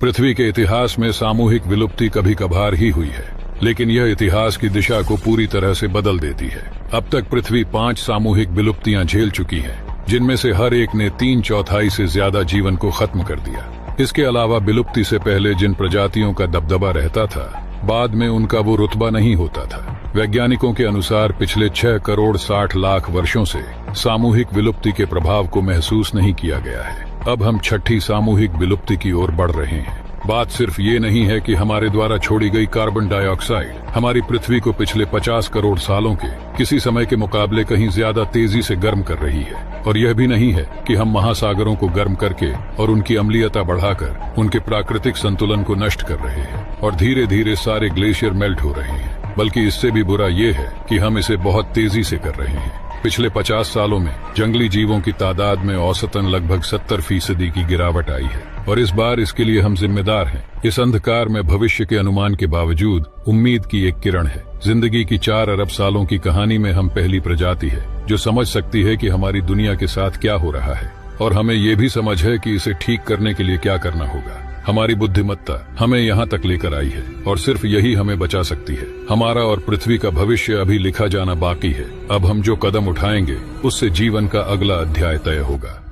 पृथ्वी के इतिहास में सामूहिक विलुप्ति कभी कभार ही हुई है, लेकिन यह इतिहास की दिशा को पूरी तरह से बदल देती है। अब तक पृथ्वी 5 सामूहिक विलुप्तियां झेल चुकी है, जिनमें से हर एक ने 3/4 से ज्यादा जीवन को खत्म कर दिया। इसके अलावा विलुप्ति से पहले जिन प्रजातियों का दबदबा रहता था, बाद में उनका वो रुतबा नहीं होता था। वैज्ञानिकों के अनुसार पिछले 6 करोड़ 60 लाख वर्षों से सामूहिक विलुप्ति के प्रभाव को महसूस नहीं किया गया है। अब हम 6ठी सामूहिक विलुप्ति की ओर बढ़ रहे हैं। बात सिर्फ ये नहीं है कि हमारे द्वारा छोड़ी गई कार्बन डाइऑक्साइड हमारी पृथ्वी को पिछले 50 करोड़ सालों के किसी समय के मुकाबले कहीं ज्यादा तेजी से गर्म कर रही है, और यह भी नहीं है कि हम महासागरों को गर्म करके और उनकी अम्लीयता बढ़ाकर उनके प्राकृतिक संतुलन को नष्ट कर रहे हैं और धीरे धीरे सारे ग्लेशियर मेल्ट हो रहे हैं, बल्कि इससे भी बुरा ये है कि हम इसे बहुत तेजी से कर रहे हैं। पिछले 50 सालों में जंगली जीवों की तादाद में औसतन लगभग 70% की गिरावट आई है, और इस बार इसके लिए हम जिम्मेदार हैं। इस अंधकार में भविष्य के अनुमान के बावजूद उम्मीद की एक किरण है। जिंदगी की 4 अरब सालों की कहानी में हम पहली प्रजाति है जो समझ सकती है कि हमारी दुनिया के साथ क्या हो रहा है, और हमें ये भी समझ है कि इसे ठीक करने के लिए क्या करना होगा। हमारी बुद्धिमत्ता हमें यहाँ तक लेकर आई है, और सिर्फ यही हमें बचा सकती है। हमारा और पृथ्वी का भविष्य अभी लिखा जाना बाकी है। अब हम जो कदम उठाएंगे उससे जीवन का अगला अध्याय तय होगा।